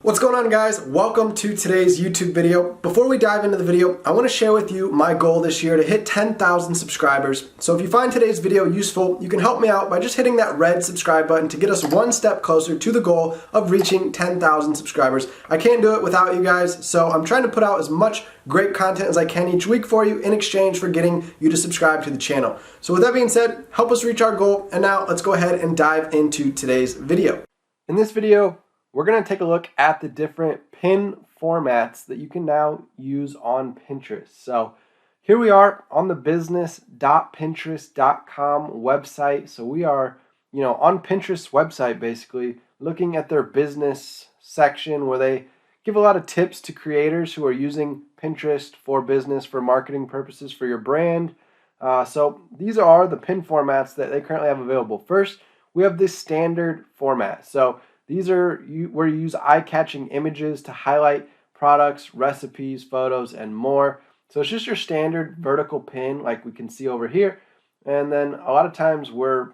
What's going on, guys? Welcome to today's YouTube video. Before we dive into the video, I want to share with you my goal this year to hit 10,000 subscribers. So if you find today's video useful, you can help me out by just hitting that red subscribe button to get us one step closer to the goal of reaching 10,000 subscribers. I can't do it without you guys, so I'm trying to put out as much great content as I can each week for you in exchange for getting you to subscribe to the channel. So with that being said, help us reach our goal, and now let's go ahead and dive into today's video. In this video, we're going to take a look at the different pin formats that you can now use on Pinterest. So here we are on the business.pinterest.com website. So we are, on Pinterest's website, basically looking at their business section where they give a lot of tips to creators who are using Pinterest for business, for marketing purposes, for your brand. So these are the pin formats that they currently have available. First, we have this standard format. So these are where you use eye-catching images to highlight products, recipes, photos, and more. So it's just your standard vertical pin like we can see over here. And then a lot of times we're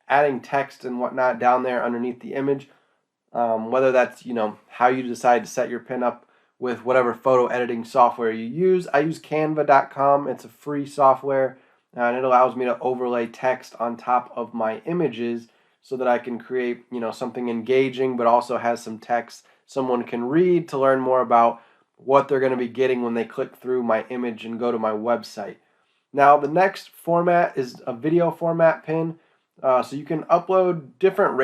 adding text and whatnot down there underneath the image. Whether that's, how you decide to set your pin up with whatever photo editing software you use. I use canva.com. It's a free software, and it allows me to overlay text on top of my images so that I can create, something engaging, but also has some text someone can read to learn more about what they're going to be getting when they click through my image and go to my website. Now, the next format is a video format pin. So you can upload different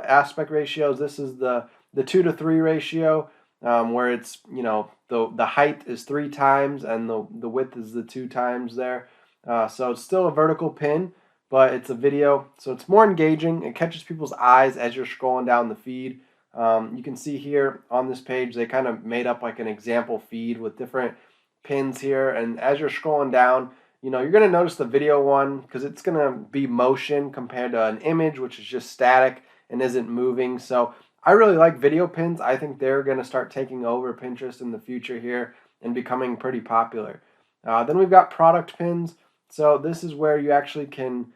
aspect ratios. This is the 2:3 ratio, where it's, the height is 3 times and the width is the 2 times there. So it's still a vertical pin, but it's a video, so it's more engaging. It catches people's eyes as you're scrolling down the feed. You can see here on this page, they kind of made up like an example feed with different pins here. And as you're scrolling down, you're going to notice the video one because it's going to be motion compared to an image, which is just static and isn't moving. So I really like video pins. I think they're going to start taking over Pinterest in the future here and becoming pretty popular. Then we've got product pins. So this is where you actually can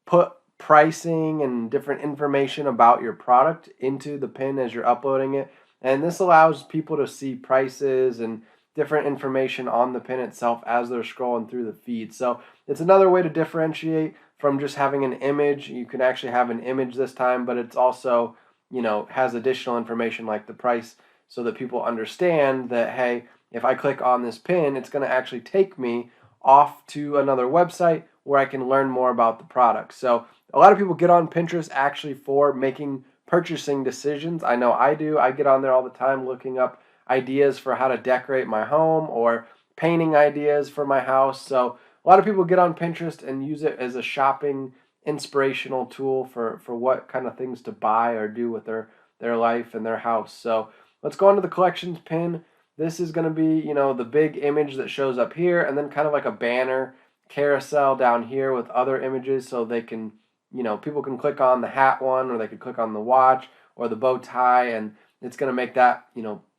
put pricing and different information about your product into the pin as you're uploading it. And this allows people to see prices and different information on the pin itself as they're scrolling through the feed. So it's another way to differentiate from just having an image. You can actually have an image this time, but it's also, has additional information like the price so that people understand that, hey, if I click on this pin, it's going to actually take me off to another website where I can learn more about the product. So a lot of people get on Pinterest actually for making purchasing decisions. I know I do. I get on there all the time looking up ideas for how to decorate my home or painting ideas for my house. So a lot of people get on Pinterest and use it as a shopping inspirational tool for what kind of things to buy or do with their life and their house. So let's go on to the collections pin. This is going to be, the big image that shows up here, and then kind of like a banner carousel down here with other images, so they can, people can click on the hat one, or they could click on the watch or the bow tie, and it's going to make that,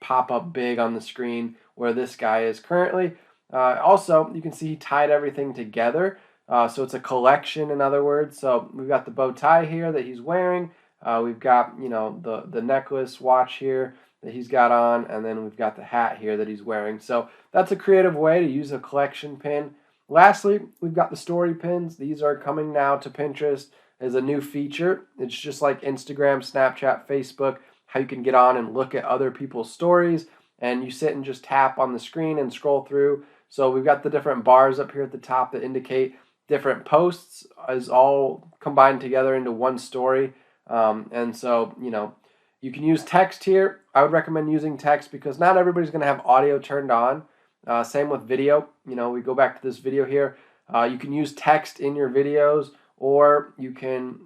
pop up big on the screen where this guy is currently. Also, you can see he tied everything together, so it's a collection, in other words. So we've got the bow tie here that he's wearing. We've got, the necklace watch here that he's got on, and then we've got the hat here that he's wearing. So that's a creative way to use a collection pin. Lastly, we've got the story pins. These are coming now to Pinterest as a new feature. It's just like Instagram, Snapchat, Facebook, how you can get on and look at other people's stories, and you sit and just tap on the screen and scroll through. So we've got the different bars up here at the top that indicate different posts is all combined together into one story. And so, you can use text here. I would recommend using text because not everybody's going to have audio turned on. Same with video. We go back to this video here. You can use text in your videos, or you can,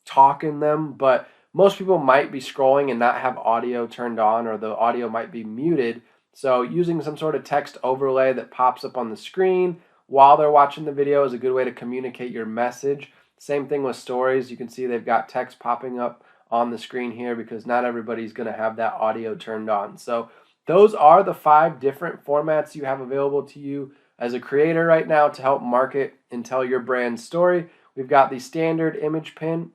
talk in them. But most people might be scrolling and not have audio turned on, or the audio might be muted. So using some sort of text overlay that pops up on the screen while they're watching the video is a good way to communicate your message. Same thing with stories. You can see they've got text popping up on the screen here because not everybody's going to have that audio turned on. So those are the 5 different formats you have available to you as a creator right now to help market and tell your brand story. We've got the standard image pin.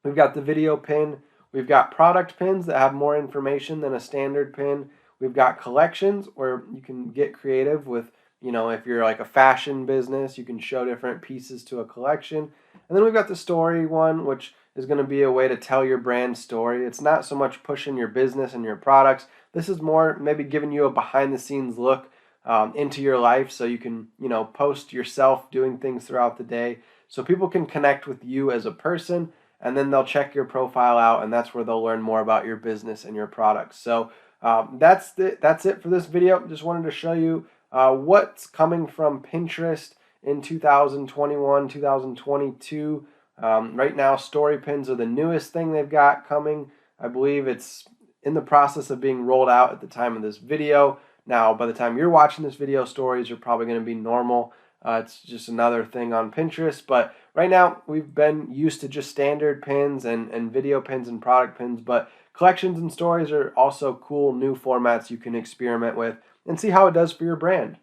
We've got the video pin. We've got product pins that have more information than a standard pin. We've got collections where you can get creative with, if you're like a fashion business, you can show different pieces to a collection. And then we've got the story one, which is going to be a way to tell your brand story. It's not so much pushing your business and your products. This is more maybe giving you a behind the scenes look into your life, so you can, post yourself doing things throughout the day so people can connect with you as a person, and then they'll check your profile out, and that's where they'll learn more about your business and your products. So that's it for this video. Just wanted to show you what's coming from Pinterest in 2021, 2022. Right now, story pins are the newest thing they've got coming. I believe it's in the process of being rolled out at the time of this video. Now, by the time you're watching this video, stories are probably going to be normal. It's just another thing on Pinterest. But right now, we've been used to just standard pins and video pins and product pins. But collections and stories are also cool new formats you can experiment with and see how it does for your brand.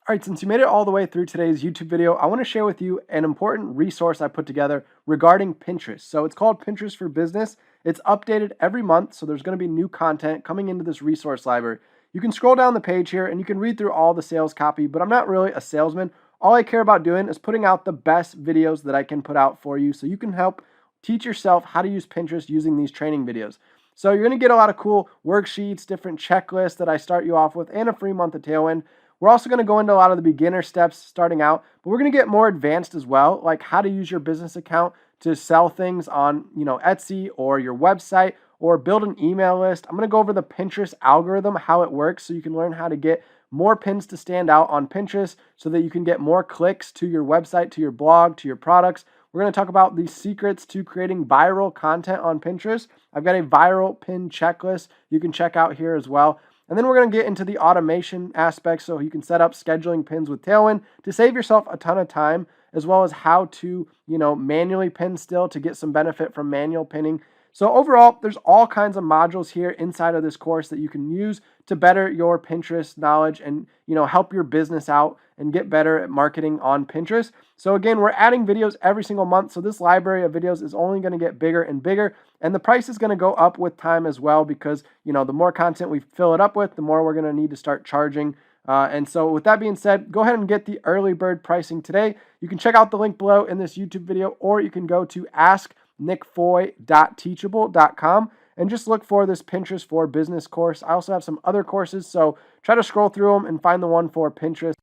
All right, since you made it all the way through today's YouTube video, I want to share with you an important resource I put together regarding Pinterest. So it's called Pinterest for Business. It's updated every month, so there's going to be new content coming into this resource library. You can scroll down the page here and you can read through all the sales copy, but I'm not really a salesman. All I care about doing is putting out the best videos that I can put out for you so you can help teach yourself how to use Pinterest using these training videos. So you're going to get a lot of cool worksheets, different checklists that I start you off with, and a free month of Tailwind. We're also going to go into a lot of the beginner steps starting out, but we're going to get more advanced as well, like how to use your business account to sell things on, Etsy or your website, or build an email list. I'm going to go over the Pinterest algorithm, how it works, so you can learn how to get more pins to stand out on Pinterest so that you can get more clicks to your website, to your blog, to your products. We're going to talk about the secrets to creating viral content on Pinterest. I've got a viral pin checklist you can check out here as well. And then we're going to get into the automation aspect so you can set up scheduling pins with Tailwind to save yourself a ton of time, as well as how to, manually pin still to get some benefit from manual pinning. So overall, there's all kinds of modules here inside of this course that you can use to better your Pinterest knowledge and, help your business out and get better at marketing on Pinterest. So again, we're adding videos every single month. So this library of videos is only going to get bigger and bigger. And the price is going to go up with time as well because, the more content we fill it up with, the more we're going to need to start charging. And so with that being said, go ahead and get the early bird pricing today. You can check out the link below in this YouTube video, or you can go to asknickfoy.teachable.com and just look for this Pinterest for Business course. I also have some other courses, so try to scroll through them and find the one for Pinterest.